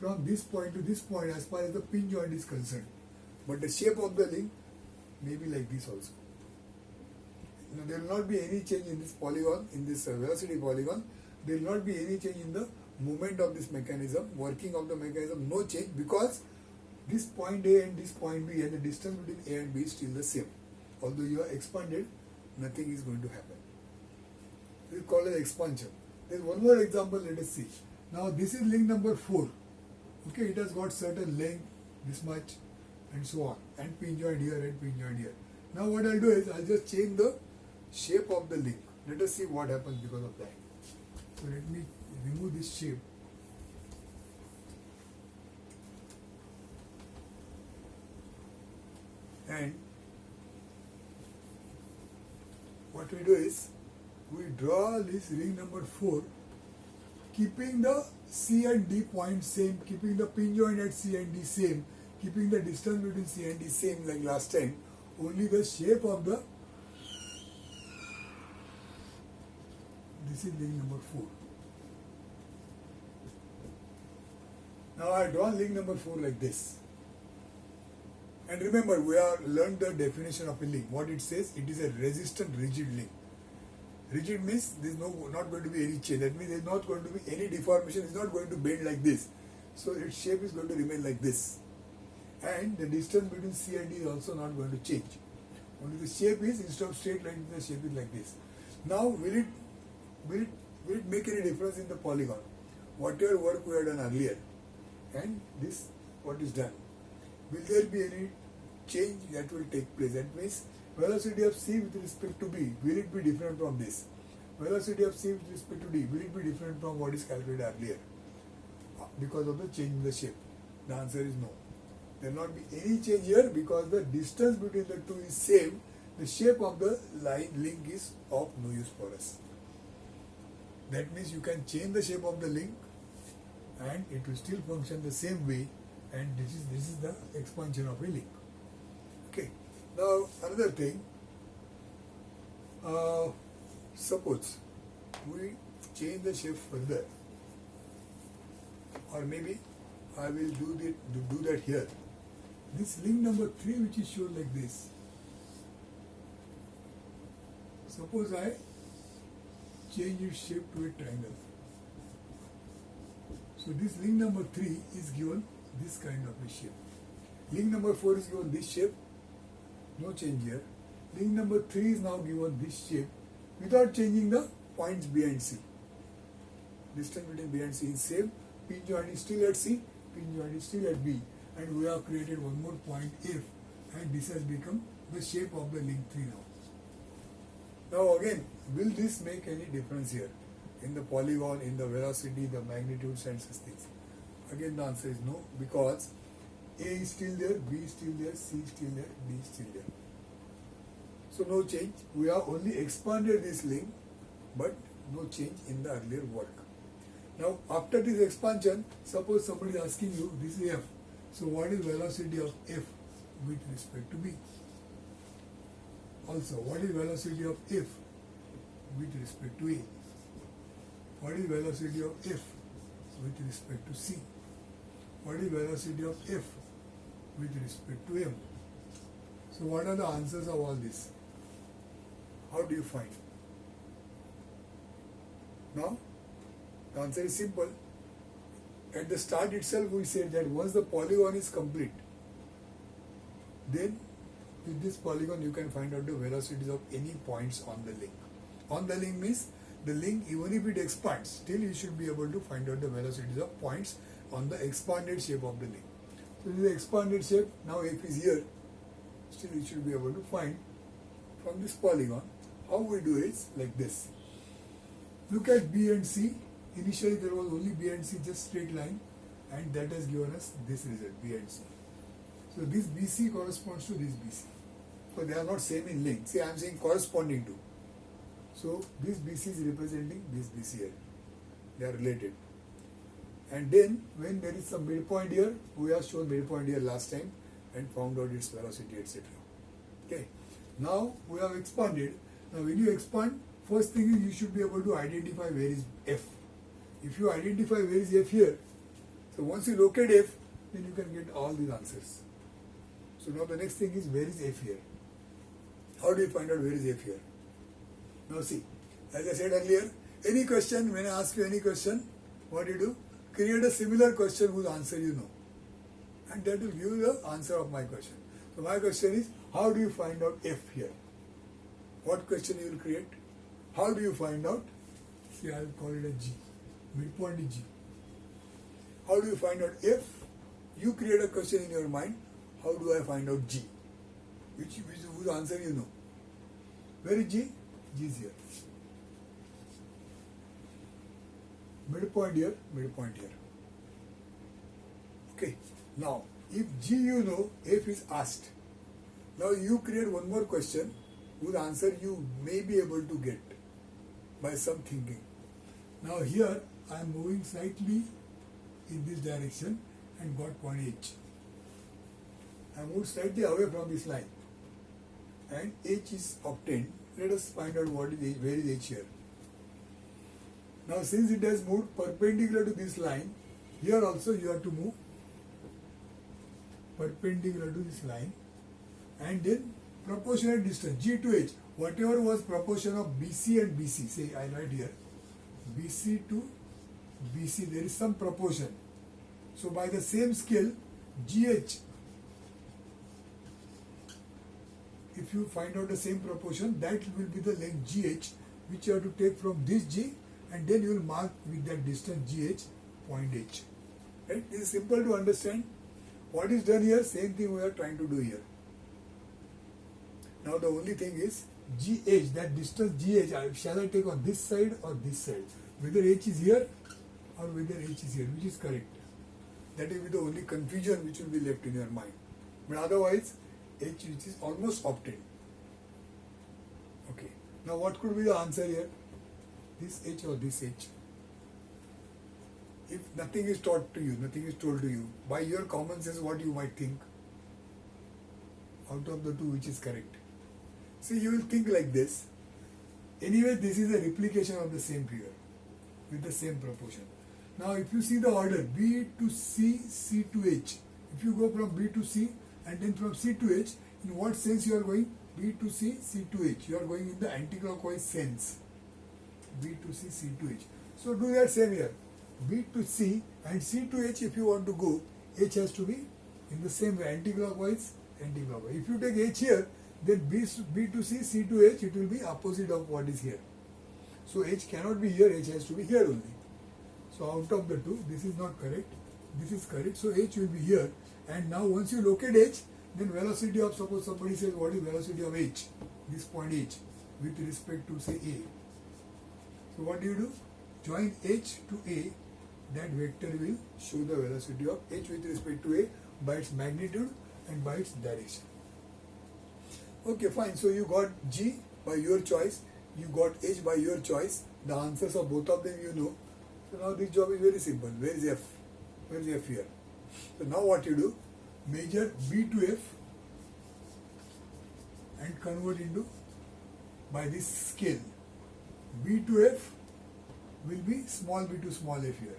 from this point to this point as far as the pin joint is concerned. But the shape of the link may be like this also. Now, there will not be any change in this polygon, in this velocity polygon. There will not be any change in the movement of this mechanism, working of the mechanism, no change, because this point A and this point B and the distance between A and B is still the same. Although you are expanded, nothing is going to happen. This is called as expansion. There is one more example, let us see. Now this is link number 4. Okay, it has got certain length, this much, and so on, and pin joint here and pin joint here. Now what I'll do is I'll just change the shape of the link. Let us see what happens because of that. So let me remove this shape. And what we do is we draw this ring number 4, keeping the C and D point same, keeping the pin joint at C and D same, keeping the distance between C and D same like last time. Only the shape of the, this is link number 4. Now I draw link number 4 like this. And remember, we have learned the definition of a link. What it says, it is a resistant rigid link. Rigid means there is not going to be any change. That means there is not going to be any deformation. It is not going to bend like this. So its shape is going to remain like this. And the distance between C and D is also not going to change. Only the shape is, instead of straight line, the shape is like this. Now will it make any difference in the polygon? Whatever work we have done earlier and this what is done, will there be any change that will take place? That means velocity of C with respect to B, will it be different from this? Velocity of C with respect to D, will it be different from what is calculated earlier? Because of the change in the shape. The answer is no. There will not be any change here because the distance between the two is same. The shape of the line link is of no use for us. That means you can change the shape of the link and it will still function the same way, and this is the expansion of a link. Okay. Now another thing, suppose we change the shape further, or maybe I will do that here. This link number 3 which is shown like this, suppose I change its shape to a triangle. So this link number 3 is given this kind of a shape. Link number 4 is given this shape, no change here. Link number 3 is now given this shape without changing the points B and C. Distance between B and C is same, pin joint is still at C, pin joint is still at B, and we have created one more point F, and this has become the shape of the link 3 now. Now again, will this make any difference here in the polygon, in the velocity, the magnitudes and such things? Again the answer is no, because A is still there, B is still there, C is still there, D is still there. So no change. We have only expanded this link, but no change in the earlier work. Now after this expansion, suppose somebody is asking you, this is F. So what is velocity of F with respect to B? Also, what is velocity of F with respect to A? What is velocity of F with respect to C? What is velocity of F with respect to M? So what are the answers of all this? How do you find? Now, the answer is simple. At the start itself we said that once the polygon is complete, then with this polygon you can find out the velocities of any points on the link. On the link means the link, even if it expands, still you should be able to find out the velocities of points on the expanded shape of the link. So this is the expanded shape. Now F is here. Still you should be able to find from this polygon. How we do it is like this. Look at B and C. Initially there was only B and C, just straight line, and that has given us this result, B and C. So this BC corresponds to this BC. So they are not same in length. See, I am saying corresponding to. So this BC is representing this BC here. They are related. And then when there is some midpoint here, we have shown midpoint here last time and found out its velocity, etc. Okay. Now we have expanded. Now when you expand, first thing is you should be able to identify where is F. If you identify where is F here, So once you locate F, then you can get all these answers. So now the next thing is, where is F here? How do you find out where is F here? Now see, as I said earlier, any question, when I ask you any question, what do? Create a similar question whose answer you know. And that will give you the answer of my question. So my question is, how do you find out F here? What question you will create? How do you find out? See, I will call it a G. Midpoint is G. How do you find out F? You create a question in your mind. How do I find out G? Whose answer you know? Where is G? G is here. Midpoint here, midpoint here. Okay. Now, if G you know, F is asked. Now you create one more question whose answer you may be able to get by some thinking. Now here I am moving slightly in this direction and got point H. I moved slightly away from this line and H is obtained. Let us find out what is H, where is H here. Now since it has moved perpendicular to this line, here also you have to move perpendicular to this line, and then proportionate distance G to H, whatever was proportion of BC and BC, say I write here BC to BC, there is some proportion. So by the same scale, GH, if you find out the same proportion, that will be the length GH, which you have to take from this G, and then you will mark with that distance GH point H. Right? It is simple to understand. What is done here? Same thing we are trying to do here. Now the only thing is GH, that distance GH, shall I take on this side or this side? Whether H is here or whether H is here, which is correct? That will be the only confusion which will be left in your mind. But otherwise, H which is almost obtained. Okay. Now what could be the answer here? This H or this H? If nothing is taught to you, nothing is told to you, by your common sense what you might think? Out of the two, which is correct? See, you will think like this. Anyway, this is a replication of the same figure with the same proportion. Now, if you see the order B to C, C to H, if you go from B to C and then from C to H, in what sense you are going? B to C, C to H. You are going in the anti-clockwise sense. B to C, C to H. So do that same here. B to C and C to H, if you want to go, H has to be in the same way, anti-clockwise, anti-clockwise. If you take H here, then B to C, C to H, it will be opposite of what is here. So H cannot be here, H has to be here only. So out of the two, this is not correct, this is correct. So H will be here. And now once you locate H, then velocity of, suppose somebody says what is velocity of H, this point H, with respect to say A. So what do? Join H to A, that vector will show the velocity of H with respect to A by its magnitude and by its direction. Okay, fine. So you got G by your choice, you got H by your choice. The answers of both of them you know. So now this job is very simple. Where is F? Where is F here? So now what you do? Measure B to F and convert into, by this scale, B to F will be small b to small f here.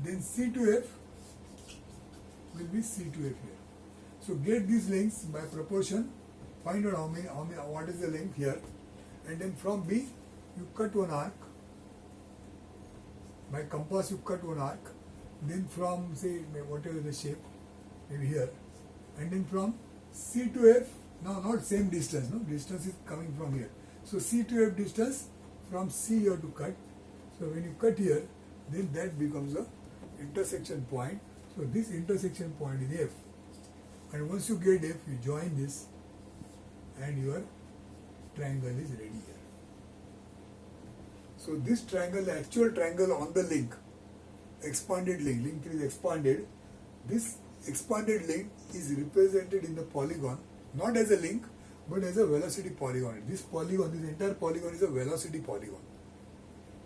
Then C to F will be C to F here. So get these lengths by proportion. Find out what is the length here, and then from B you cut one arc. By compass you cut one arc. Then from say whatever the shape, maybe here, and then from C to F. Now not same distance, no, distance is coming from here. So C to F distance, from C you have to cut. So when you cut here, then that becomes a intersection point. So this intersection point is F. And once you get F, you join this and your triangle is ready here. So this triangle, the actual triangle on the link, expanded link, link 3 is expanded. This expanded link is represented in the polygon, not as a link, but as a velocity polygon. This polygon, this entire polygon is a velocity polygon.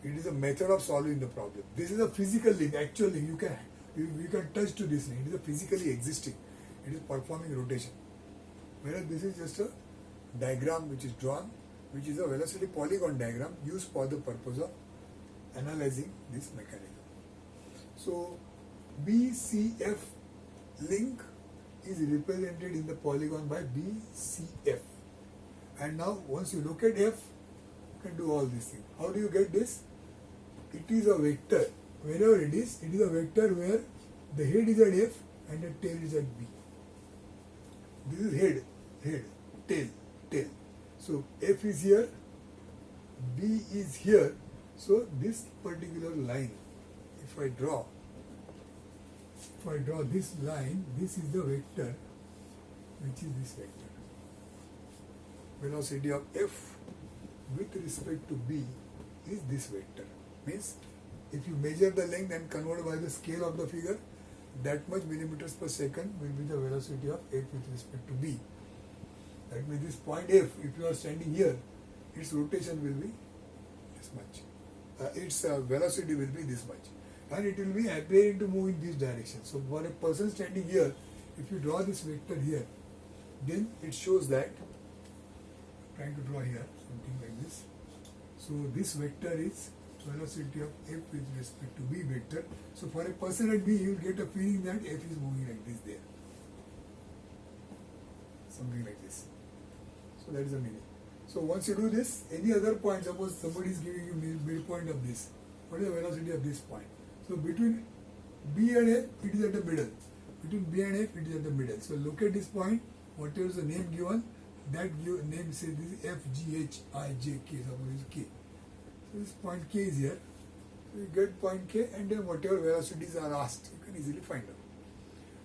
It is a method of solving the problem. This is a physical link, actual link. You can touch to this link. It is a physically existing. It is performing rotation. Whereas this is just a diagram which is drawn, which is a velocity polygon diagram used for the purpose of analyzing this mechanism. So BCF link is represented in the polygon by BCF. And now once you look at F, you can do all these things. How do you get this? It is a vector. Wherever it is a vector where the head is at F and the tail is at B. This is head, tail. So F is here, B is here. So this particular line, if I draw this line, this is the vector, which is this vector. Velocity of F with respect to B is this vector. Means if you measure the length and convert by the scale of the figure, that much millimeters per second will be the velocity of F with respect to B. That means this point F, if you are standing here, its rotation will be this much. Its velocity will be this much. And it will be appearing to move in this direction. So for a person standing here, if you draw this vector here, then it shows that, trying to draw here, something like this. So this vector is velocity of F with respect to B vector. So for a person at B, you will get a feeling that F is moving like this there. Something like this. So that is the meaning. So once you do this, any other point, suppose somebody is giving you midpoint of this. What is the velocity of this point? So between B and F, it is at the middle. Between B and F, it is at the middle. So look at this point, whatever is the name given, that name says this is F, G, H, I, J, K, suppose is K. So this point K is here. So you get point K and then whatever velocities are asked, you can easily find out.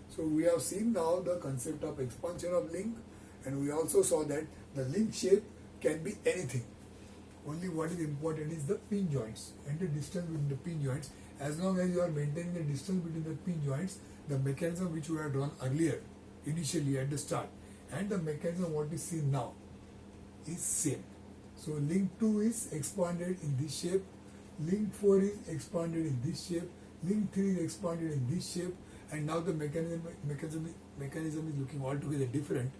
So we have seen now the concept of expansion of link, and we also saw that the link shape can be anything. Only what is important is the pin joints and the distance between the pin joints. As long as you are maintaining the distance between the pin joints, the mechanism which we had drawn earlier, initially at the start, and the mechanism what is seen now is same. So link 2 is expanded in this shape, link 4 is expanded in this shape, link 3 is expanded in this shape, and now the mechanism is looking altogether different,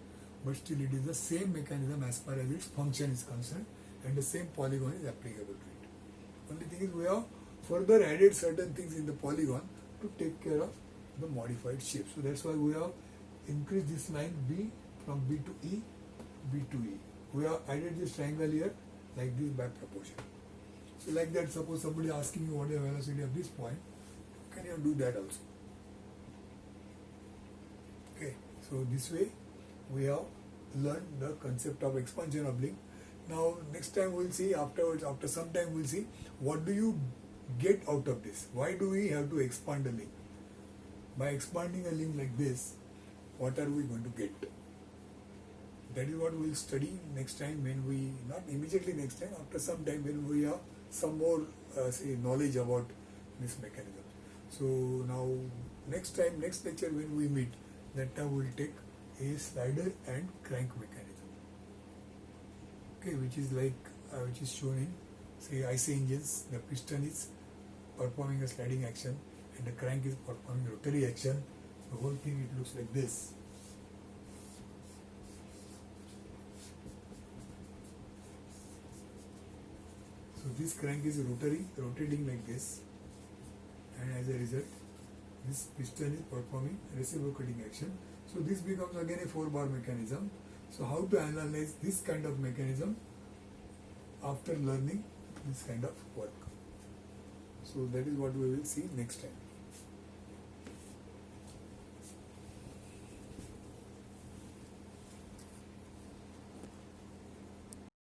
but still it is the same mechanism as far as its function is concerned, and the same polygon is applicable to it. Only thing is we have further added certain things in the polygon to take care of the modified shape. So that's why we have increased this line B from B to E, B to E. We have added this triangle here like this by proportion. So like that, suppose somebody asking you what is the velocity of this point, can you do that also? Okay, so this way we have learned the concept of expansion of link. Now next time we'll see, afterwards, after some time we'll see what do you get out of this. Why do we have to expand a link? By expanding a link like this, what are we going to get? That is what we'll study next time, when we, not immediately next time, after some time when we have some more knowledge about this mechanism. So now next time, next lecture when we meet, that time we'll take a slider and crank mechanism. Okay, which is like, which is shown in say IC engines. The piston is performing a sliding action and the crank is performing rotary action. The whole thing, it looks like this. So this crank is rotating like this, and as a result this piston is performing reciprocating action. So this becomes again a 4-bar mechanism. So how to analyze this kind of mechanism after learning this kind of work? So that is what we will see next time.